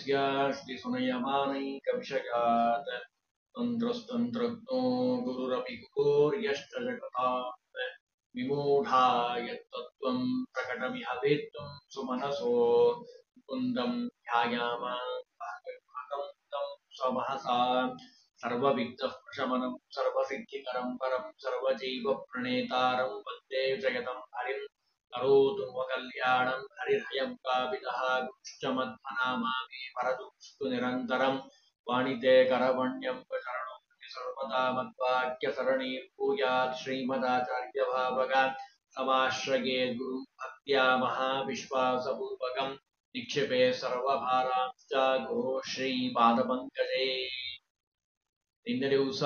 तस्य श्रीसुनयमानैकविषयात् तन्त्रस्तन्त्रज्ञो गुरुरपि गुरोर्यश्च जगतात् विमूढा यत्तत्त्वं प्रकटमिह वेत्तुं सुमनसो मुकुन्दं ध्यायामानं तं स्वमहसा सर्वविघ्नः प्रशमनं सर्वसिद्धिकरं परं सर्वजीव प्रणेतारं वन्दे जगतं हरिं करोतु कल्याणं हरिर्हयं कापितः गुश्च मध्वनामापि परदुष्टु निरन्तरं वाणिते करवण्यं शरणं सर्वदा मद्वाक्यसरणीर्भूयात् श्रीमदाचार्यभावग समाश्रये गुरु भक्त्या महाविश्वासपूर्वकं निक्षिपे सर्वभारांश्च गुरो ಶ್ರೀಪಾದಪಂಕಜೇ. ನಿನ್ನೆ ದಿವಸ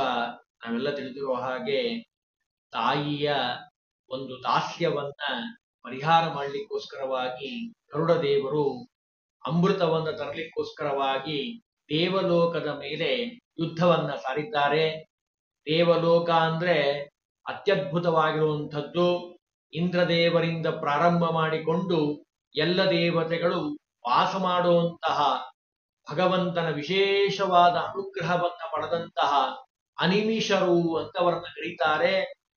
ನಾವೆಲ್ಲ ತಿಳಿದಿರುವ ಹಾಗೆ ತಾಯಿಯ ಒಂದು ದಾಸ್ಯವನ್ನ ಪರಿಹಾರ ಮಾಡಲಿಕ್ಕೋಸ್ಕರವಾಗಿ ಗರುಡ ದೇವರು ಅಮೃತವನ್ನ ತರಲಿಕ್ಕೋಸ್ಕರವಾಗಿ ದೇವಲೋಕದ ಮೇಲೆ ಯುದ್ಧವನ್ನ ಸಾರಿದ್ದಾರೆ. ದೇವಲೋಕ ಅಂದ್ರೆ ಅತ್ಯದ್ಭುತವಾಗಿರುವಂಥದ್ದು. ಇಂದ್ರದೇವರಿಂದ ಪ್ರಾರಂಭ ಮಾಡಿಕೊಂಡು ಎಲ್ಲ ದೇವತೆಗಳು ವಾಸ ಮಾಡುವಂತಹ ಭಗವಂತನ ವಿಶೇಷವಾದ ಅನುಗ್ರಹವನ್ನ ಪಡೆದಂತಹ ಅನಿಮಿಷರು ಅಂತವರನ್ನ ಕರೀತಾರೆ.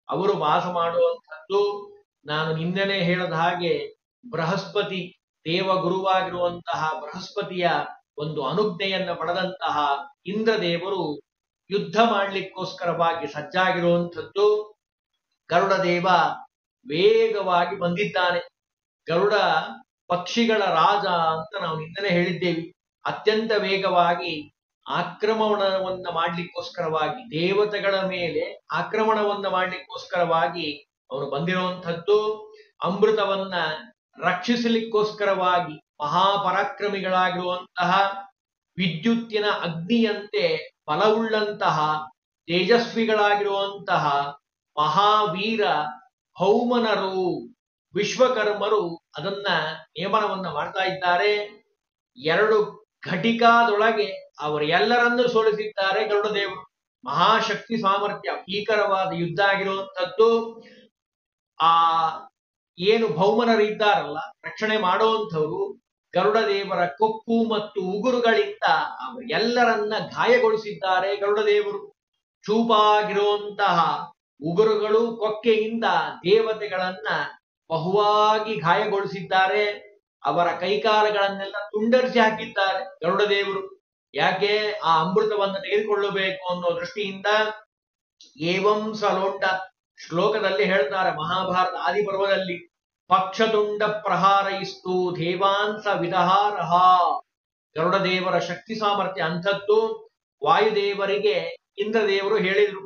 ಅವರು ವಾಸ ಮಾಡುವಂಥದ್ದು ನಾನು ನಿನ್ನೆನೆ ಹೇಳಿದ ಹಾಗೆ ಬೃಹಸ್ಪತಿ ದೇವಗುರುವಾಗಿರುವಂತಹ ಬೃಹಸ್ಪತಿಯ ಒಂದು ಅನುಜ್ಞೆಯನ್ನ ಪಡೆದಂತಹ ಇಂದ್ರದೇವರು ಯುದ್ಧ ಮಾಡಲಿಕ್ಕೋಸ್ಕರವಾಗಿ ಸಜ್ಜಾಗಿರುವಂಥದ್ದು. ಗರುಡ ದೇವ ವೇಗವಾಗಿ ಬಂದಿದ್ದಾನೆ. ಗರುಡ ಪಕ್ಷಿಗಳ ರಾಜ ಅಂತ ನಾವು ನಿನ್ನೆನೆ ಹೇಳಿದ್ದೇವೆ. ಅತ್ಯಂತ ವೇಗವಾಗಿ ಆಕ್ರಮಣವನ್ನ ಮಾಡ್ಲಿಕ್ಕೋಸ್ಕರವಾಗಿ ದೇವತೆಗಳ ಮೇಲೆ ಆಕ್ರಮಣವನ್ನ ಮಾಡ್ಲಿಕ್ಕೋಸ್ಕರವಾಗಿ ಅವನು ಬಂದಿರುವಂಥದ್ದು. ಅಮೃತವನ್ನ ರಕ್ಷಿಸಲಿಕ್ಕೋಸ್ಕರವಾಗಿ ಮಹಾಪರಾಕ್ರಮಿಗಳಾಗಿರುವಂತಹ ವಿದ್ಯುತ್ತಿನ ಅಗ್ನಿಯಂತೆ ಬಲವುಳ್ಳಂತಹ ತೇಜಸ್ವಿಗಳಾಗಿರುವಂತಹ ಮಹಾವೀರ ಭೌಮನರು ವಿಶ್ವಕರ್ಮರು ಅದನ್ನ ನೇಮನವನ್ನ ಮಾಡ್ತಾ ಇದ್ದಾರೆ. 2 ಘಟಿಕಾದೊಳಗೆ ಅವರೆಲ್ಲರನ್ನು ಸೋಲಿಸಿದ್ದಾರೆ ಗರುಡದೇವರು. ಮಹಾಶಕ್ತಿ ಸಾಮರ್ಥ್ಯ ಭೀಕರವಾದ ಯುದ್ಧ ಆಗಿರುವಂಥದ್ದು. ಆ ಏನು ಭೌಮನರಿದ್ದಾರಲ್ಲ ರಕ್ಷಣೆ ಮಾಡುವಂಥವ್ರು ಗರುಡದೇವರ ಕೊಕ್ಕು ಮತ್ತು ಉಗುರುಗಳಿಂದ ಅವರೆಲ್ಲರನ್ನ ಗಾಯಗೊಳಿಸಿದ್ದಾರೆ ಗರುಡದೇವರು. ಚೂಪಾಗಿರುವಂತಹ ಉಗುರುಗಳು ಕೊಕ್ಕೆಯಿಂದ ದೇವತೆಗಳನ್ನ ಬಹುವಾಗಿ ಗಾಯಗೊಳಿಸಿದ್ದಾರೆ. ಅವರ ಕೈಕಾಲಗಳನ್ನೆಲ್ಲ ತುಂಡರಿಸಿ ಹಾಕಿದ್ದಾರೆ ಗರುಡದೇವರು. ಯಾಕೆ? ಆ ಅಮೃತವನ್ನು ತೆಗೆದುಕೊಳ್ಳಬೇಕು ಅನ್ನೋ ದೃಷ್ಟಿಯಿಂದ. ಏವಂ ಸಲೋಂಡ ಶ್ಲೋಕದಲ್ಲಿ ಹೇಳ್ತಾರೆ ಮಹಾಭಾರತ ಆದಿಪರ್ವದಲ್ಲಿ, ಪಕ್ಷತುಂಡ ಪ್ರಹಾರಯಿಸ್ತು ದೇವಾಂಸ ವಿದಹಾರಹ. ಗರುಡದೇವರ ಶಕ್ತಿ ಸಾಮರ್ಥ್ಯ ಅಂಥದ್ದು. ವಾಯುದೇವರಿಗೆ ಇಂದ್ರದೇವರು ಹೇಳಿದ್ರು,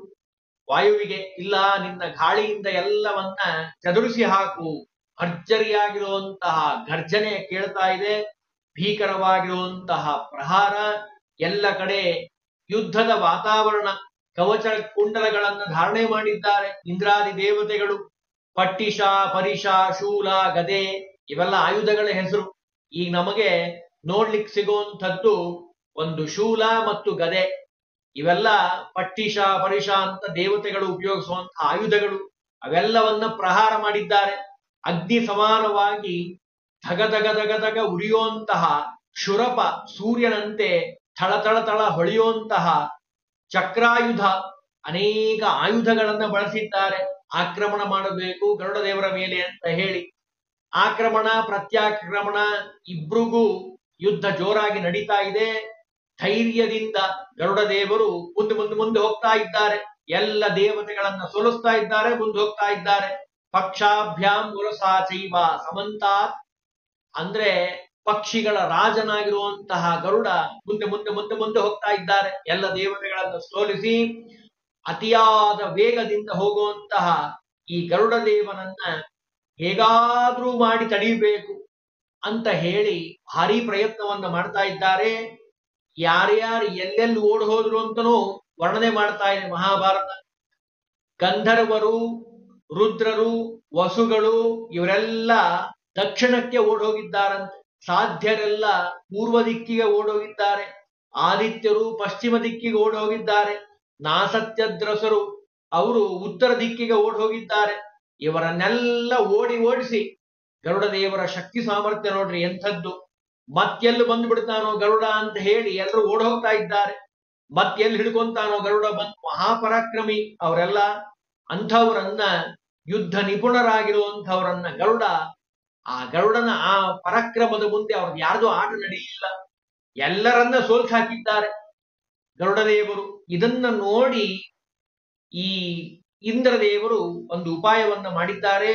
ವಾಯುವಿಗೆ ಇಲ್ಲ ನಿನ್ನ ಗಾಳಿಯಿಂದ ಎಲ್ಲವನ್ನ ಚದುರಿಸಿ ಹಾಕು. ಭರ್ಜರಿಯಾಗಿರುವಂತಹ ಗರ್ಜನೆ ಕೇಳ್ತಾ ಇದೆ. ಭೀಕರವಾಗಿರುವಂತಹ ಪ್ರಹಾರ. ಎಲ್ಲ ಕಡೆ ಯುದ್ಧದ ವಾತಾವರಣ. ಕವಚ ಕುಂಡಲಗಳನ್ನು ಧಾರಣೆ ಮಾಡಿದ್ದಾರೆ ಇಂದ್ರಾದಿ ದೇವತೆಗಳು. ಪಟ್ಟಿಶ ಪರಿಶ ಶೂಲ ಗದೆ ಇವೆಲ್ಲ ಆಯುಧಗಳ ಹೆಸರು. ಈಗ ನಮಗೆ ನೋಡ್ಲಿಕ್ಕೆ ಸಿಗುವಂಥದ್ದು ಒಂದು ಶೂಲ ಮತ್ತು ಗದೆ. ಇವೆಲ್ಲ ಪಟ್ಟಿಶ ಪರಿಶ ಅಂತ ದೇವತೆಗಳು ಉಪಯೋಗಿಸುವಂತಹ ಆಯುಧಗಳು. ಅವೆಲ್ಲವನ್ನ ಪ್ರಹಾರ ಮಾಡಿದ್ದಾರೆ. ಅಗ್ನಿ ಸಮಾನವಾಗಿ ಧಗ ಧಗ ಧಗ ಧಗ ಉರಿಯುವಂತಹ ಶುರಪ ಸೂರ್ಯನಂತೆ ಥಳಥಳ ಥಳ ಹೊಳೆಯುವಂತಹ ಚಕ್ರಾಯುಧ ಅನೇಕ ಆಯುಧಗಳನ್ನ ಬಳಸಿದ್ದಾರೆ. ಆಕ್ರಮಣ ಮಾಡಬೇಕು ಗರುಡದೇವರ ಮೇಲೆ ಅಂತ ಹೇಳಿ. ಆಕ್ರಮಣ ಪ್ರತ್ಯಾಕ್ರಮಣ ಇಬ್ರಿಗೂ ಯುದ್ಧ ಜೋರಾಗಿ ನಡೀತಾ ಇದೆ. ಧೈರ್ಯದಿಂದ ಗರುಡದೇವರು ಮುಂದೆ ಹೋಗ್ತಾ ಇದ್ದಾರೆ. ಎಲ್ಲ ದೇವತೆಗಳನ್ನ ಸೋಲಿಸ್ತಾ ಇದ್ದಾರೆ, ಮುಂದೆ ಹೋಗ್ತಾ ಇದ್ದಾರೆ. ಪಕ್ಷಾಭ್ಯಾಂ ಮುರಸಾ ಚೈವ ಸಮಂತಾತ್ ಅಂದ್ರೆ ಪಕ್ಷಿಗಳ ರಾಜನಾಗಿರುವಂತಹ ಗರುಡ ಮುಂದೆ ಹೋಗ್ತಾ ಇದ್ದಾರೆ. ಎಲ್ಲ ದೇವತೆಗಳನ್ನು ಸೋಲಿಸಿ ಅತಿಯಾದ ವೇಗದಿಂದ ಹೋಗುವಂತಹ ಈ ಗರುಡ ದೇವನನ್ನ ಹೇಗಾದ್ರೂ ಮಾಡಿ ತಡೆಯಬೇಕು ಅಂತ ಹೇಳಿ ಭಾರಿ ಪ್ರಯತ್ನವನ್ನ ಮಾಡ್ತಾ ಇದ್ದಾರೆ. ಯಾರ್ಯಾರು ಎಲ್ಲೆಲ್ಲಿ ಓಡಿ ಹೋದ್ರು ಅಂತನೂ ವರ್ಣನೆ ಮಾಡ್ತಾ ಇದೆ ಮಹಾಭಾರತ. ಗಂಧರ್ವರು, ರುದ್ರರು, ವಸುಗಳು ಇವರೆಲ್ಲ ದಕ್ಷಿಣಕ್ಕೆ ಓಡೋಗಿದ್ದಾರಂತೆ. ಸಾಧ್ಯರೆಲ್ಲ ಪೂರ್ವ ದಿಕ್ಕಿಗೆ ಓಡೋಗಿದ್ದಾರೆ. ಆದಿತ್ಯರು ಪಶ್ಚಿಮ ದಿಕ್ಕಿಗೆ ಓಡೋಗಿದ್ದಾರೆ. ನಾಸತ್ಯದ್ರಸರು ಅವರು ಉತ್ತರ ದಿಕ್ಕಿಗೆ ಓಡೋಗಿದ್ದಾರೆ. ಇವರನ್ನೆಲ್ಲ ಓಡಿಸಿ ಗರುಡ ದೇವರ ಶಕ್ತಿ ಸಾಮರ್ಥ್ಯ ನೋಡ್ರಿ ಎಂಥದ್ದು. ಮತ್ತೆಲ್ಲಿ ಬಂದು ಬಿಡ್ತಾನೋ ಗರುಡ ಅಂತ ಹೇಳಿ ಎಲ್ಲರೂ ಓಡ್ ಹೋಗ್ತಾ ಇದ್ದಾರೆ. ಮತ್ತೆಲ್ಲಿ ಹಿಡ್ಕೊಂತಾನೋ ಗರುಡ ಬಂದು, ಮಹಾಪರಾಕ್ರಮಿ ಅವರೆಲ್ಲ, ಅಂಥವರನ್ನ ಯುದ್ಧ ನಿಪುಣರಾಗಿರುವಂಥವರನ್ನ ಆ ಗರುಡನ ಆ ಪರಾಕ್ರಮದ ಮುಂದೆ ಅವ್ರದ್ದು ಯಾರ್ದು ಆಟ ನಡೆಯಲಿಲ್ಲ, ಎಲ್ಲರನ್ನ ಸೋಲ್ಸಿ ಹಾಕಿದ್ದಾರೆ ಗರುಡದೇವರು. ಇದನ್ನ ನೋಡಿ ಈ ಇಂದ್ರದೇವರು ಒಂದು ಉಪಾಯವನ್ನ ಮಾಡಿದ್ದಾರೆ.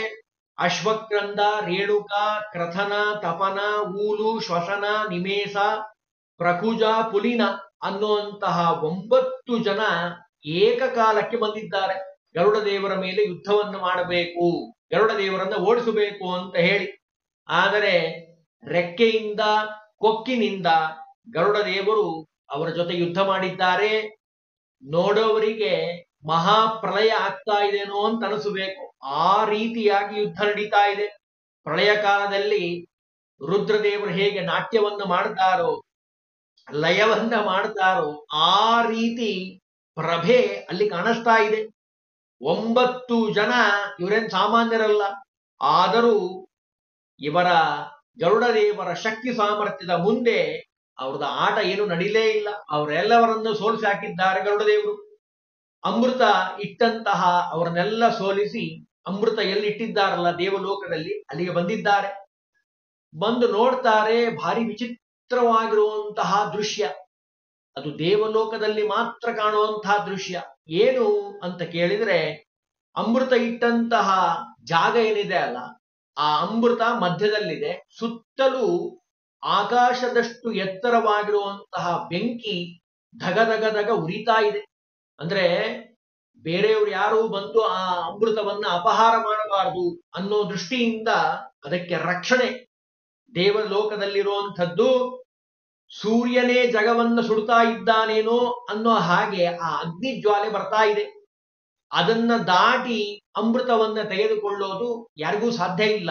ಅಶ್ವಕ್ರಂದ, ರೇಣುಕ, ಕ್ರಥನ, ತಪನ, ಊಲು, ಶ್ವಸನ, ನಿಮೇಶ, ಪ್ರಕುಜ, ಪುಲಿನ ಅನ್ನುವಂತಹ 9 ಜನ ಏಕಕಾಲಕ್ಕೆ ಬಂದಿದ್ದಾರೆ ಗರುಡ ದೇವರ ಮೇಲೆ ಯುದ್ಧವನ್ನು ಮಾಡಬೇಕು, ಗರುಡ ದೇವರನ್ನ ಓಡಿಸಬೇಕು ಅಂತ ಹೇಳಿ. ಆದರೆ ರೆಕ್ಕೆಯಿಂದ, ಕೊಕ್ಕಿನಿಂದ ಗರುಡ ದೇವರು ಅವರ ಜೊತೆ ಯುದ್ಧ ಮಾಡಿದ್ದಾರೆ. ನೋಡೋವರಿಗೆ ಮಹಾಪ್ರಳಯ ಆಗ್ತಾ ಇದೆನೋ ಅಂತ ಅನಿಸಬೇಕು, ಆ ರೀತಿಯಾಗಿ ಯುದ್ಧ ನಡೀತಾ ಇದೆ. ಪ್ರಳಯ ಕಾಲದಲ್ಲಿ ರುದ್ರದೇವರು ಹೇಗೆ ನಾಟ್ಯವನ್ನ ಮಾಡ್ತಾರೋ, ಲಯವನ್ನ ಮಾಡ್ತಾರೋ, ಆ ರೀತಿ ಪ್ರಭೆ ಅಲ್ಲಿ ಕಾಣಿಸ್ತಾ ಇದೆ. 9 ಜನ ಇವರೇನ್ ಸಾಮಾನ್ಯರಲ್ಲ. ಆದರೂ ಇವರ ಗರುಡದೇವರ ಶಕ್ತಿ ಸಾಮರ್ಥ್ಯದ ಮುಂದೆ ಅವ್ರದ್ದು ಆಟ ಏನು ನಡೀಲೇ ಇಲ್ಲ. ಅವರೆಲ್ಲವರನ್ನು ಸೋಲಿಸಿ ಹಾಕಿದ್ದಾರೆ ಗರುಡದೇವರು. ಅಮೃತ ಇಟ್ಟಂತಹ ಅವರನ್ನೆಲ್ಲ ಸೋಲಿಸಿ, ಅಮೃತ ಎಲ್ಲಿಟ್ಟಿದ್ದಾರಲ್ಲ ದೇವಲೋಕದಲ್ಲಿ, ಅಲ್ಲಿಗೆ ಬಂದಿದ್ದಾರೆ. ಬಂದು ನೋಡ್ತಾರೆ, ಭಾರಿ ವಿಚಿತ್ರವಾಗಿರುವಂತಹ ದೃಶ್ಯ. ಅದು ದೇವಲೋಕದಲ್ಲಿ ಮಾತ್ರ ಕಾಣುವಂತಹ ದೃಶ್ಯ. ಏನು ಅಂತ ಕೇಳಿದ್ರೆ, ಅಮೃತ ಇಟ್ಟಂತಹ ಜಾಗ ಏನಿದೆ ಅಲ್ಲ, ಆ ಅಮೃತ ಮಧ್ಯದಲ್ಲಿದೆ. ಸುತ್ತಲೂ ಆಕಾಶದಷ್ಟು ಎತ್ತರವಾಗಿರುವಂತಹ ಬೆಂಕಿ ಧಗ ಧಗ ಧಗ ಉರಿತಾ ಇದೆ. ಅಂದ್ರೆ ಬೇರೆಯವರು ಯಾರು ಬಂದು ಆ ಅಮೃತವನ್ನ ಅಪಹಾರ ಮಾಡಬಾರದು ಅನ್ನೋ ದೃಷ್ಟಿಯಿಂದ ಅದಕ್ಕೆ ರಕ್ಷಣೆ. ದೇವಲೋಕದಲ್ಲಿರುವಂಥದ್ದು ಸೂರ್ಯನೇ ಜಗವನ್ನ ಸುಡ್ತಾ ಇದ್ದಾನೇನೋ ಅನ್ನೋ ಹಾಗೆ ಆ ಅಗ್ನಿ ಜ್ವಾಲೆ ಬರ್ತಾ ಇದೆ. ಅದನ್ನ ದಾಟಿ ಅಮೃತವನ್ನ ತೆಗೆದುಕೊಳ್ಳೋದು ಯಾರಿಗೂ ಸಾಧ್ಯ ಇಲ್ಲ.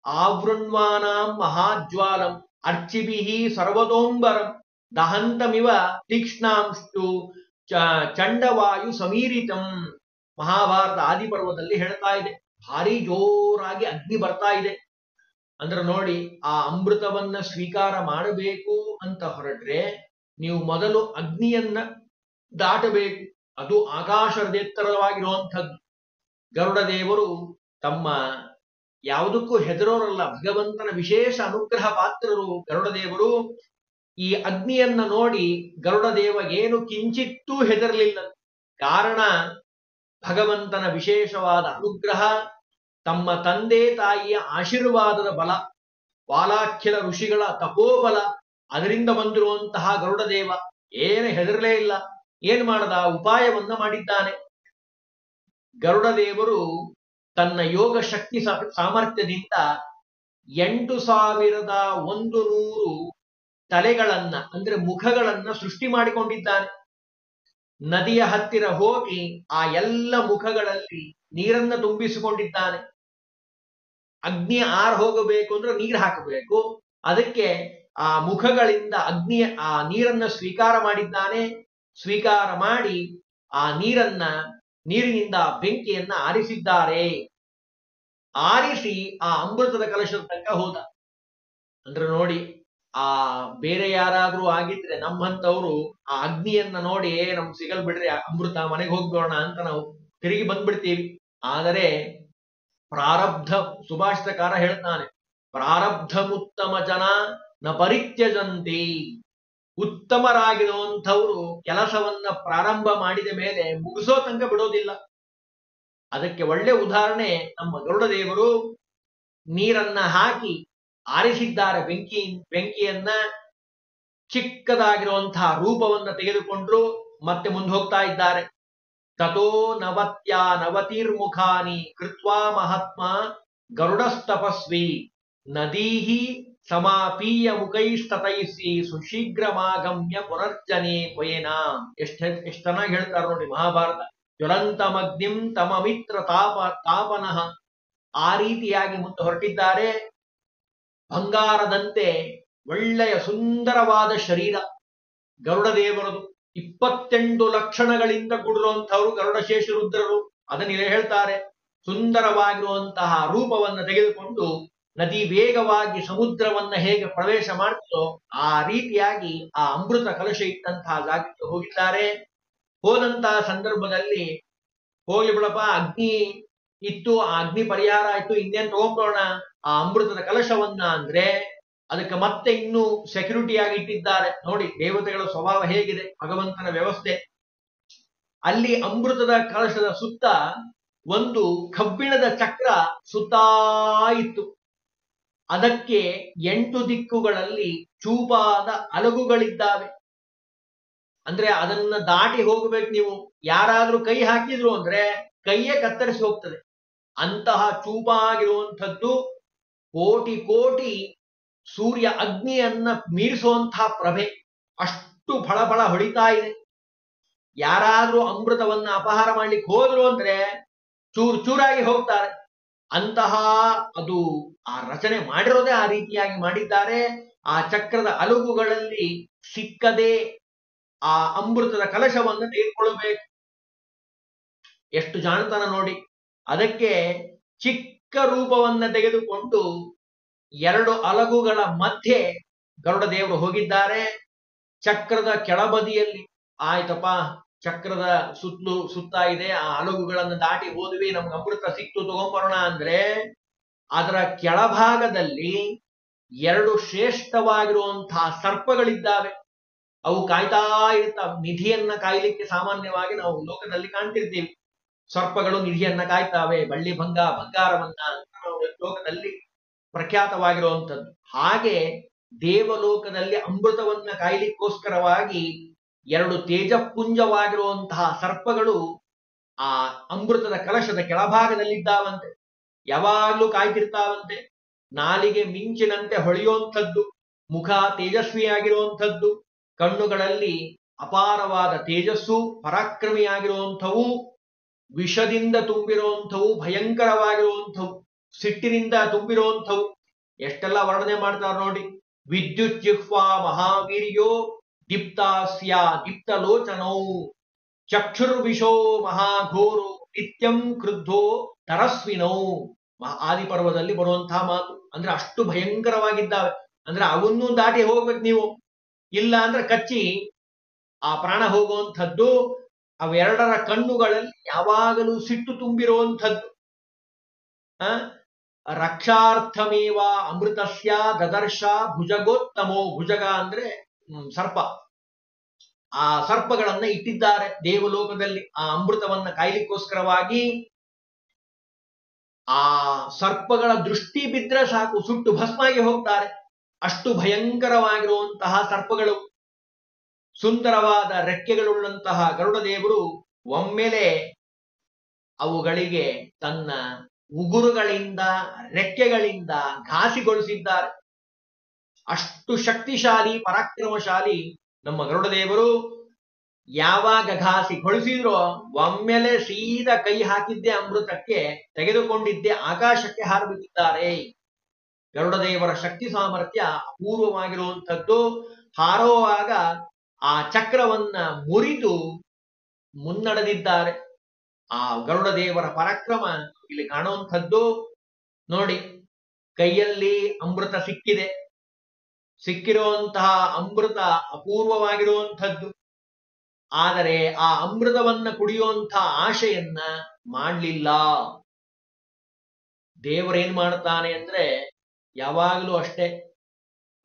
ಆವೃಣ್ವಾನಾಂ ಮಹಾಜ್ವಾಲಂ ಅರ್ಚಿಭಿಹಿ ಸರ್ವತೋಂಬರಂ ದಹಂತಮಿವ ತೀಕ್ಷ್ಣಾಂಷ್ಟು ಚಂಡವಾಯು ಸಮೀರಿತಂ. ಮಹಾಭಾರತ ಆದಿಪರ್ವದಲ್ಲಿ ಹೇಳ್ತಾ ಇದೆ. ಭಾರಿ ಜೋರಾಗಿ ಅಗ್ನಿ ಬರ್ತಾ ಇದೆ. ಅಂದ್ರೆ ನೋಡಿ, ಆ ಅಮೃತವನ್ನ ಸ್ವೀಕಾರ ಮಾಡಬೇಕು ಅಂತ ಹೊರಟ್ರೆ ನೀವು ಮೊದಲು ಅಗ್ನಿಯನ್ನ ದಾಟಬೇಕು. ಅದು ಆಕಾಶದೆತ್ತರವಾಗಿರುವಂಥದ್ದು. ಗರುಡ ದೇವರು ತಮ್ಮ ಯಾವುದಕ್ಕೂ ಹೆದರೋರಲ್ಲ, ಭಗವಂತನ ವಿಶೇಷ ಅನುಗ್ರಹ ಪಾತ್ರರು ಗರುಡ ದೇವರು. ಈ ಅಗ್ನಿಯನ್ನ ನೋಡಿ ಗರುಡ ದೇವ ಏನು ಕಿಂಚಿತ್ತೂ ಹೆದರಲಿಲ್ಲ. ಕಾರಣ ಭಗವಂತನ ವಿಶೇಷವಾದ ಅನುಗ್ರಹ, ತಮ್ಮ ತಂದೆ ತಾಯಿಯ ಆಶೀರ್ವಾದದ ಬಲ, ವಾಲಾಖ್ಯದ ಋಷಿಗಳ ತಪೋಬಲ, ಅದರಿಂದ ಬಂದಿರುವಂತಹ ಗರುಡ ದೇವ ಏನು ಹೆದರಲೇ ಇಲ್ಲ. ಏನ್ ಮಾಡದ, ಉಪಾಯವನ್ನ ಮಾಡಿದ್ದಾನೆ. ಗರುಡ ದೇವರು ತನ್ನ ಯೋಗ ಶಕ್ತಿ ಸಾಮರ್ಥ್ಯದಿಂದ 8100 ತಲೆಗಳನ್ನ, ಅಂದ್ರೆ ಮುಖಗಳನ್ನ ಸೃಷ್ಟಿ ಮಾಡಿಕೊಂಡಿದ್ದಾನೆ. ನದಿಯ ಹತ್ತಿರ ಹೋಗಿ ಆ ಎಲ್ಲ ಮುಖಗಳಲ್ಲಿ ನೀರನ್ನ ತುಂಬಿಸಿಕೊಂಡಿದ್ದಾನೆ. ಅಗ್ನಿ ಆರ್ ಹೋಗಬೇಕು ಅಂದ್ರೆ ನೀರು ಹಾಕಬೇಕು. ಅದಕ್ಕೆ ಆ ಮುಖಗಳಿಂದ ಆ ನೀರನ್ನ ಸ್ವೀಕಾರ ಮಾಡಿದ್ದಾನೆ. ಸ್ವೀಕಾರ ಮಾಡಿ ಆ ನೀರಿನಿಂದ ಬೆಂಕಿಯನ್ನ ಆರಿಸಿದ್ದಾರೆ. ಆರಿಸಿ ಆ ಅಮೃತದ ಕಲಶದ ತನಕ ಹೋದ. ಅಂದ್ರೆ ನೋಡಿ, ಆ ಬೇರೆ ಯಾರಾದ್ರೂ ಆಗಿದ್ರೆ ನಮ್ಮಂತವ್ರು ಆ ಅಗ್ನಿಯನ್ನ ನೋಡಿ ನಮ್ಗೆ ಸಿಗಲ್ ಬಿಡ್ರಿ ಅಮೃತ, ಮನೆಗೆ ಹೋಗ್ಬೋಣ ಅಂತ ನಾವು ತಿರುಗಿ ಬಂದ್ಬಿಡ್ತೀವಿ. ಆದರೆ ಪ್ರಾರಬ್ಧ, ಸುಭಾಷಿತಕಾರ ಹೇಳ್ತಾನೆ, ಪ್ರಾರಬ್ಧಮುತ್ತಮ ಜನ ನ ಪರಿತ್ಯಜಂತಿ. ಉತ್ತಮರಾಗಿರುವಂಥವ್ರು ಕೆಲಸವನ್ನ ಪ್ರಾರಂಭ ಮಾಡಿದ ಮೇಲೆ ಮುಗಿಸೋ ತನಕ ಬಿಡೋದಿಲ್ಲ. ಅದಕ್ಕೆ ಒಳ್ಳೆ ಉದಾಹರಣೆ ನಮ್ಮ ಗರುಡ ದೇವರು. ನೀರನ್ನ ಹಾಕಿ ಆರಿಸಿದ್ದಾರೆ ಬೆಂಕಿಯನ್ನ. ಚಿಕ್ಕದಾಗಿರುವಂತಹ ರೂಪವನ್ನ ತೆಗೆದುಕೊಂಡ್ರು, ಮತ್ತೆ ಮುಂದೆ ಹೋಗ್ತಾ ಇದ್ದಾರೆ. ತಥೋ ನವತಿರ್ಮುಖಾನಿ ಕೃತ್ವಾ ಮಹಾತ್ಮ ಗರುಡಸ್ತಪಸ್ವಿ ನದೀಹಿ ಸಮಾಪೀಯ ಮುಖೈಸ್ತತೈಸಿ ಸುಶೀಘ್ರಮಾಗಮ್ಯ ಪುನರ್ಜನೆ ಪಯೇನ. ಎಷ್ಟ್ ಚೆನ್ನಾಗಿ ಹೇಳ್ತಾರೆ ನೋಡಿ ಮಹಾಭಾರತ. ಜ್ವಲಂತಮಗ್ನಿಂ ತಮಮಿತ್ರ ತಾಪನಃ. ಆ ರೀತಿಯಾಗಿ ಮುಂದೆ ಹೊರಟಿದ್ದಾರೆ. ಬಂಗಾರದಂತೆ ಒಳ್ಳೆಯ ಸುಂದರವಾದ ಶರೀರ ಗರುಡ ದೇವರದು. 28 ಲಕ್ಷಣಗಳಿಂದ ಕೂಡಿರುವಂತಹವರು ಗರುಡ ಶೇಷರುದ್ರರು. ಅದನ್ನ ಹೇಳ್ತಾರೆ. ಸುಂದರವಾಗಿರುವಂತಹ ರೂಪವನ್ನು ತೆಗೆದುಕೊಂಡು ನದಿ ವೇಗವಾಗಿ ಸಮುದ್ರವನ್ನ ಹೇಗೆ ಪ್ರವೇಶ ಮಾಡ್ತದೋ ಆ ರೀತಿಯಾಗಿ ಆ ಅಮೃತ ಕಲಶ ಇಟ್ಟಂತಹ ಜಾಗಕ್ಕೆ ಹೋಗಿದ್ದಾರೆ. ಹೋದಂತಹ ಸಂದರ್ಭದಲ್ಲಿ ಹೋಗಿ ಬಿಡಪ್ಪ, ಅಗ್ನಿ ಇತ್ತು, ಆ ಅಗ್ನಿ ಪರಿಹಾರ ಆಯ್ತು, ಇನ್ನೇನ್ ತಗೊಂಡ್ಬೋಣ ಆ ಅಮೃತದ ಕಲಶವನ್ನ ಅಂದ್ರೆ ಅದಕ್ಕೆ ಮತ್ತೆ ಇನ್ನೂ ಸೆಕ್ಯೂರಿಟಿ ಆಗಿ ಇಟ್ಟಿದ್ದಾರೆ. ನೋಡಿ ದೇವತೆಗಳ ಸ್ವಭಾವ ಹೇಗಿದೆ, ಭಗವಂತನ ವ್ಯವಸ್ಥೆ. ಅಲ್ಲಿ ಅಮೃತದ ಕಲಶದ ಸುತ್ತ ಒಂದು ಕಬ್ಬಿಣದ ಚಕ್ರ ಸುತ್ತಾ ಇತ್ತು. ಅದಕ್ಕೆ 8 ದಿಕ್ಕುಗಳಲ್ಲಿ ಚೂಪಾದ ಅಲಗುಗಳಿದ್ದಾವೆ. ಅಂದ್ರೆ ಅದನ್ನ ದಾಟಿ ಹೋಗ್ಬೇಕು ನೀವು. ಯಾರಾದ್ರೂ ಕೈ ಹಾಕಿದ್ರು ಅಂದ್ರೆ ಕೈಯೇ ಕತ್ತರಿಸಿ ಹೋಗ್ತದೆ. ಅಂತಹ ಚೂಪಾಗಿರುವಂಥದ್ದು ಕೋಟಿ ಕೋಟಿ ಸೂರ್ಯ ಅಗ್ನಿಯನ್ನ ಮೀರಿಸುವಂತಹ ಪ್ರಭೆ, ಅಷ್ಟು ಫಳಫಳ ಹೊಳಿತಾ ಇದೆ. ಯಾರಾದ್ರೂ ಅಮೃತವನ್ನ ಅಪಹಾರ ಮಾಡ್ಲಿಕ್ಕೆ ಹೋದ್ರು ಅಂದ್ರೆ ಚೂರ್ ಚೂರಾಗಿ ಹೋಗ್ತಾರೆ. ಅಂತಹ ಅದು ಆ ರಚನೆ ಮಾಡಿರೋದೇ ಆ ರೀತಿಯಾಗಿ ಮಾಡಿದ್ದಾರೆ. ಆ ಚಕ್ರದ ಅಲುಗುಗಳಲ್ಲಿ ಸಿಕ್ಕದೆ ಆ ಅಮೃತದ ಕಲಶವನ್ನು ತೆಗೆದುಕೊಳ್ಳಬೇಕು. ಎಷ್ಟು ಜಾಣತನ ನೋಡಿ. ಅದಕ್ಕೆ ಚಿಕ್ಕ ರೂಪವನ್ನ ತೆಗೆದುಕೊಂಡು 2 ಅಲಗುಗಳ ಮಧ್ಯೆ ಗರುಡ ದೇವರು ಹೋಗಿದ್ದಾರೆ. ಚಕ್ರದ ಕೆಳಬದಿಯಲ್ಲಿ ಆಯ್ತಪ್ಪ, ಚಕ್ರದ ಸುತ್ತಲೂ ಸುತ್ತಾ ಇದೆ, ಆ ಅಲಗುಗಳನ್ನು ದಾಟಿ ಹೋದ್ವಿ, ನಮ್ಗೆ ಅಮೃತ ಸಿಕ್ತು, ತಗೊಂಬರೋಣ ಅಂದ್ರೆ ಅದರ ಕೆಳಭಾಗದಲ್ಲಿ 2 ಶ್ರೇಷ್ಠವಾಗಿರುವಂತಹ ಸರ್ಪಗಳಿದ್ದಾವೆ. ಅವು ಕಾಯ್ತಾ ಇರ್ತಾವೆ. ನಿಧಿಯನ್ನ ಕಾಯ್ಲಿಕ್ಕೆ ಸಾಮಾನ್ಯವಾಗಿ ನಾವು ಲೋಕದಲ್ಲಿ ಕಾಣ್ತಿರ್ತೀವಿ. ಸರ್ಪಗಳು ನಿಧಿಯನ್ನ ಕಾಯ್ತಾವೆ, ಬಳ್ಳಿ ಬಂಗಾರವನ್ನ ಲೋಕದಲ್ಲಿ ಪ್ರಖ್ಯಾತವಾಗಿರುವಂಥದ್ದು. ಹಾಗೆ ದೇವಲೋಕದಲ್ಲಿ ಅಮೃತವನ್ನ ಕಾಯ್ಲಿಕ್ಕೋಸ್ಕರವಾಗಿ 2 ತೇಜಪುಂಜವಾಗಿರುವಂತಹ ಸರ್ಪಗಳು ಆ ಅಮೃತದ ಕಲಶದ ಕೆಳಭಾಗದಲ್ಲಿದ್ದಾವಂತೆ. ಯಾವಾಗ್ಲೂ ಕಾಯ್ತಿರ್ತಾವಂತೆ. ನಾಲಿಗೆ ಮಿಂಚಿನಂತೆ ಹೊಳೆಯುವಂಥದ್ದು, ಮುಖ ತೇಜಸ್ವಿಯಾಗಿರುವಂಥದ್ದು, ಕಣ್ಣುಗಳಲ್ಲಿ ಅಪಾರವಾದ ತೇಜಸ್ಸು, ಪರಾಕ್ರಮಿಯಾಗಿರುವಂಥವು, ವಿಷದಿಂದ ತುಂಬಿರುವಂಥವು, ಭಯಂಕರವಾಗಿರುವಂಥವು, ಸಿಟ್ಟಿನಿಂದ ತುಂಬಿರುವಂಥವು. ಎಷ್ಟೆಲ್ಲ ವರ್ಣನೆ ಮಾಡ್ತಾರೆ ನೋಡಿ. ವಿದ್ಯುತ್ ಜಿಹ್ವಾ ಮಹಾವೀರ್ಯೋ ದೀಪ್ತಾಸ್ಯ ದೀಪ್ತಲೋಚನೌ ಚಕ್ಷುರ್ವಿಶೋ ಮಹಾಘೋರೋ ನಿತ್ಯಂ ಕ್ರುದ್ಧೋ ತರಸ್ವಿನೌ. ಆದಿಪರ್ವದಲ್ಲಿ ಬರುವಂತಹ ಮಾತು. ಅಂದ್ರೆ ಅಷ್ಟು ಭಯಂಕರವಾಗಿದ್ದಾವೆ. ಅಂದ್ರೆ ಅವನ್ನೂ ದಾಟಿ ಹೋಗ್ಬೇಕು ನೀವು, ಇಲ್ಲ ಅಂದ್ರೆ ಕಚ್ಚಿ ಆ ಪ್ರಾಣ ಹೋಗುವಂಥದ್ದು. ಅವೆರಡರ ಕಣ್ಣುಗಳಲ್ಲಿ ಯಾವಾಗಲೂ ಸಿಟ್ಟು ತುಂಬಿರುವಂಥದ್ದು. ರಕ್ಷಾರ್ಥಮೇವ ಅಮೃತಸ್ಯ ದದರ್ಶ ಭುಜಗೋತ್ತಮೋ. ಭುಜಗ ಅಂದ್ರೆ ಸರ್ಪ. ಆ ಸರ್ಪಗಳನ್ನ ಇಟ್ಟಿದ್ದಾರೆ ದೇವಲೋಕದಲ್ಲಿ ಆ ಅಮೃತವನ್ನ ಕಾಯ್ಲಿಕ್ಕೋಸ್ಕರವಾಗಿ. ಆ ಸರ್ಪಗಳ ದೃಷ್ಟಿ ಬಿದ್ರೆ ಸಾಕು, ಸುಟ್ಟು ಭಸ್ಮಾಗಿ ಹೋಗ್ತಾರೆ. ಅಷ್ಟು ಭಯಂಕರವಾಗಿರುವಂತಹ ಸರ್ಪಗಳು. ಸುಂದರವಾದ ರೆಕ್ಕೆಗಳುಳ್ಳಂತಹ ಗರುಡ ದೇವರು ಒಮ್ಮೆಲೆ ಅವುಗಳಿಗೆ ತನ್ನ ಉಗುರುಗಳಿಂದ, ರೆಕ್ಕೆಗಳಿಂದ ಘಾಸಿಗೊಳಿಸಿದ್ದಾರೆ. ಅಷ್ಟು ಶಕ್ತಿಶಾಲಿ, ಪರಾಕ್ರಮಶಾಲಿ ನಮ್ಮ ಗರುಡ ದೇವರು. ಯಾವಾಗ ಘಾಸಿಗೊಳಿಸಿದ್ರೋ ಒಮ್ಮೆಲೆ ಸೀದಾ ಕೈ ಹಾಕಿದ್ದೆ ಅಮೃತಕ್ಕೆ, ತೆಗೆದುಕೊಂಡಿದ್ದೆ ಆಕಾಶಕ್ಕೆ ಹಾರಬಿಟ್ಟಿದ್ದಾರೆ. ಗರುಡ ದೇವರ ಶಕ್ತಿ ಸಾಮರ್ಥ್ಯ ಅಪೂರ್ವವಾಗಿರುವಂಥದ್ದು. ಹಾರುವಾಗ ಆ ಚಕ್ರವನ್ನ ಮುರಿದು ಮುನ್ನಡೆದಿದ್ದಾರೆ. ಆ ಗರುಡ ದೇವರ ಪರಾಕ್ರಮ ಇಲ್ಲಿ ಕಾಣುವಂಥದ್ದು. ನೋಡಿ, ಕೈಯಲ್ಲಿ ಅಮೃತ ಸಿಕ್ಕಿದೆ. ಸಿಕ್ಕಿರುವಂತಹ ಅಮೃತ ಅಪೂರ್ವವಾಗಿರುವಂಥದ್ದು. ಆದರೆ ಆ ಅಮೃತವನ್ನ ಕುಡಿಯುವಂತಹ ಆಶೆಯನ್ನ ಮಾಡಲಿಲ್ಲ. ದೇವರೇನ್ ಮಾಡ್ತಾನೆ ಅಂದ್ರೆ ಯಾವಾಗಲೂ ಅಷ್ಟೇ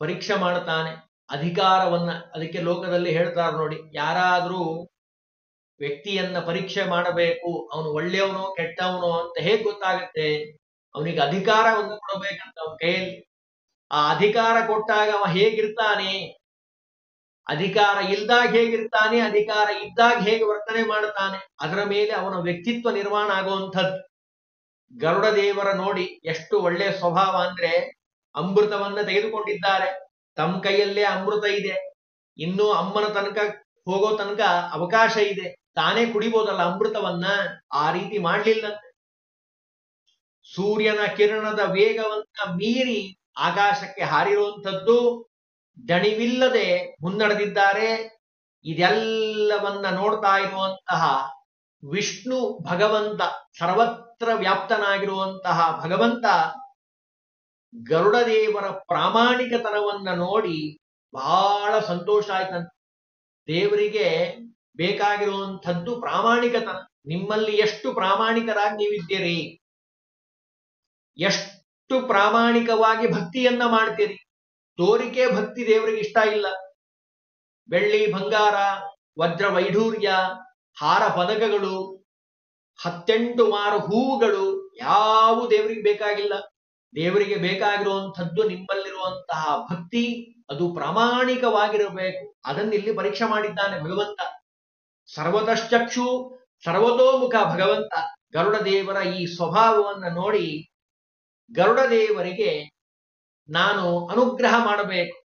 ಪರೀಕ್ಷೆ ಮಾಡ್ತಾನೆ ಅಧಿಕಾರವನ್ನ. ಅದಕ್ಕೆ ಲೋಕದಲ್ಲಿ ಹೇಳ್ತಾರೆ ನೋಡಿ, ಯಾರಾದ್ರೂ ವ್ಯಕ್ತಿಯನ್ನ ಪರೀಕ್ಷೆ ಮಾಡಬೇಕು, ಅವನು ಒಳ್ಳೆಯವನೋ ಕೆಟ್ಟವನೋ ಅಂತ ಹೇಗೆ ಗೊತ್ತಾಗುತ್ತೆ? ಅವನಿಗೆ ಅಧಿಕಾರವನ್ನು ಕೊಡಬೇಕಂತ ಅವನ ಕೈಯಲ್ಲಿ. ಆ ಅಧಿಕಾರ ಕೊಟ್ಟಾಗ ಅವ ಹೇಗಿರ್ತಾನೆ, ಅಧಿಕಾರ ಇಲ್ದಾಗ ಹೇಗಿರ್ತಾನೆ, ಅಧಿಕಾರ ಇದ್ದಾಗ ಹೇಗೆ ವರ್ತನೆ ಮಾಡ್ತಾನೆ, ಅದರ ಮೇಲೆ ಅವನ ವ್ಯಕ್ತಿತ್ವ ನಿರ್ಮಾಣ ಆಗುವಂಥದ್ದು. ಗರುಡ ದೇವರ ನೋಡಿ ಎಷ್ಟು ಒಳ್ಳೆಯ ಸ್ವಭಾವ ಅಂದ್ರೆ, ಅಮೃತವನ್ನ ತೆಗೆದುಕೊಂಡಿದ್ದಾರೆ, ತಮ್ಮ ಕೈಯಲ್ಲೇ ಅಮೃತ ಇದೆ, ಇನ್ನೂ ಅಮ್ಮನ ತನಕ ಹೋಗೋ ತನಕ ಅವಕಾಶ ಇದೆ, ತಾನೇ ಕುಡಿಬೋದಲ್ಲ ಅಮೃತವನ್ನ. ಆ ರೀತಿ ಮಾಡ್ಲಿಲ್ಲಂತೆ. ಸೂರ್ಯನ ಕಿರಣದ ವೇಗವನ್ನ ಮೀರಿ ಆಕಾಶಕ್ಕೆ ಹಾರಿರುವಂಥದ್ದು. ದಣಿವಿಲ್ಲದೆ ಮುನ್ನಡೆದಿದ್ದಾರೆ. ಇದೆಲ್ಲವನ್ನ ನೋಡ್ತಾ ಇರುವಂತಹ ವಿಷ್ಣು ಭಗವಂತ, ಸರ್ವತ್ರ ವ್ಯಾಪ್ತನಾಗಿರುವಂತಹ ಭಗವಂತ ಗರುಡ ದೇವರ ಪ್ರಾಮಾಣಿಕತನವನ್ನ ನೋಡಿ ಬಹಳ ಸಂತೋಷ ಆಯ್ತಂತೆ. ದೇವರಿಗೆ ಬೇಕಾಗಿರುವಂಥದ್ದು ಪ್ರಾಮಾಣಿಕತನ. ನಿಮ್ಮಲ್ಲಿ ಎಷ್ಟು ಪ್ರಾಮಾಣಿಕರಾಗಿ ನೀವಿದ್ದೀರಿ, ಎಷ್ಟು ಪ್ರಾಮಾಣಿಕವಾಗಿ ಭಕ್ತಿಯನ್ನ ಮಾಡ್ತೀರಿ. ತೋರಿಕೆ ಭಕ್ತಿ ದೇವರಿಗೆ ಇಷ್ಟ ಇಲ್ಲ. ಬೆಳ್ಳಿ ಬಂಗಾರ ವಜ್ರ ವೈಢೂರ್ಯ ಹಾರ ಪದಕಗಳು 18 ಮಾರು ಹೂವುಗಳು ಯಾವ ದೇವರಿಗೆ ಬೇಕಾಗಿಲ್ಲ. ದೇವರಿಗೆ ಬೇಕಾಗಿರುವಂಥದ್ದು ನಿಮ್ಮಲ್ಲಿರುವಂತಹ ಭಕ್ತಿ, ಅದು ಪ್ರಾಮಾಣಿಕವಾಗಿರಬೇಕು. ಅದನ್ನಿಲ್ಲಿ ಪರೀಕ್ಷೆ ಮಾಡಿದ್ದಾನೆ ಭಗವಂತ. ಸರ್ವತಶ್ಚಕ್ಷು ಸರ್ವತೋಮುಖ ಭಗವಂತ. ಗರುಡ ದೇವರ ಈ ಸ್ವಭಾವವನ್ನು ನೋಡಿ ಗರುಡ ದೇವರಿಗೆ ನಾನು ಅನುಗ್ರಹ ಮಾಡಬೇಕು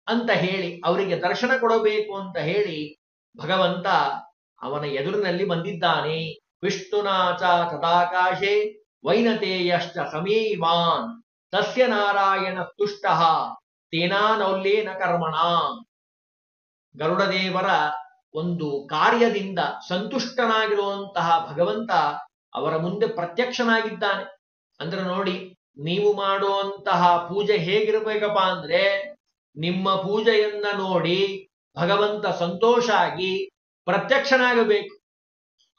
ಅಂತ ಹೇಳಿ, ಅವರಿಗೆ ದರ್ಶನ ಕೊಡಬೇಕು ಅಂತ ಹೇಳಿ ಭಗವಂತ ಅವನ ಎದುರಿನಲ್ಲಿ ಬಂದಿದ್ದಾನೆ. ವಿಷ್ಣುನಾಚ ತದಾಕಾಶೆ ವೈನತೇಯಶ್ಚ ಸಮೀವಾನ್ ತಸ್ಯ ನಾರಾಯಣ ತುಷ್ಟ ತೇನಾನೌಲ್ಯೇನ ಕರ್ಮಣ. ಗರುಡ ದೇವರ ಒಂದು ಕಾರ್ಯದಿಂದ ಸಂತುಷ್ಟನಾಗಿರುವಂತಹ ಭಗವಂತ ಅವರ ಮುಂದೆ ಪ್ರತ್ಯಕ್ಷನಾಗಿದ್ದಾನೆ. ಅಂದ್ರೆ ನೋಡಿ, ನೀವು ಮಾಡುವಂತಹ ಪೂಜೆ ಹೇಗಿರ್ಬೇಕಪ್ಪ ಅಂದ್ರೆ, ನಿಮ್ಮ ಪೂಜೆಯನ್ನ ನೋಡಿ ಭಗವಂತ ಸಂತೋಷ ಆಗಿ ಪ್ರತ್ಯಕ್ಷನಾಗಬೇಕು.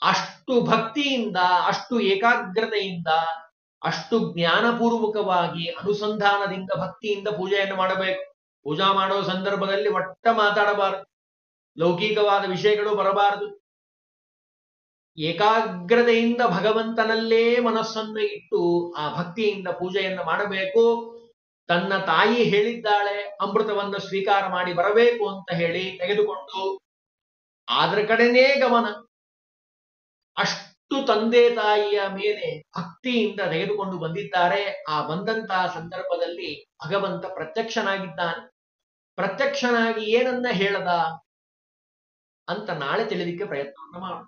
ಅಷ್ಟು ಭಕ್ತಿಯಿಂದ, ಅಷ್ಟು ಏಕಾಗ್ರತೆಯಿಂದ, ಅಷ್ಟು ಜ್ಞಾನಪೂರ್ವಕವಾಗಿ ಅನುಸಂಧಾನದಿಂದ ಭಕ್ತಿಯಿಂದ ಪೂಜೆಯನ್ನು ಮಾಡಬೇಕು. ಪೂಜಾ ಮಾಡೋ ಸಂದರ್ಭದಲ್ಲಿ ಒಟ್ಟ ಮಾತಾಡಬಾರದು, ಲೌಕಿಕವಾದ ವಿಷಯಗಳು ಬರಬಾರದು. ಏಕಾಗ್ರತೆಯಿಂದ ಭಗವಂತನಲ್ಲೇ ಮನಸ್ಸನ್ನು ಇಟ್ಟು ಆ ಭಕ್ತಿಯಿಂದ ಪೂಜೆಯನ್ನು ಮಾಡಬೇಕು. ತನ್ನ ತಾಯಿ ಹೇಳಿದ್ದಾಳೆ ಅಮೃತವನ್ನು ಸ್ವೀಕಾರ ಮಾಡಿ ಬರಬೇಕು ಅಂತ ಹೇಳಿ ತೆಗೆದುಕೊಂಡು ಅದರ ಕಡೆನೇ ಗಮನ. ಅಷ್ಟು ತಂದೆ ತಾಯಿಯ ಮೇಲೆ ಭಕ್ತಿಯಿಂದ ತೆಗೆದುಕೊಂಡು ಬಂದಿದ್ದಾರೆ. ಆ ಬಂದಂತಹ ಸಂದರ್ಭದಲ್ಲಿ ಭಗವಂತ ಪ್ರತ್ಯಕ್ಷನಾಗಿದ್ದಾನೆ. ಪ್ರತ್ಯಕ್ಷನಾಗಿ ಏನನ್ನ ಹೇಳದ ಅಂತ ನಾಳೆ ತಿಳಿಲಿಕ್ಕೆ ಪ್ರಯತ್ನವನ್ನು ಮಾಡೋಣ.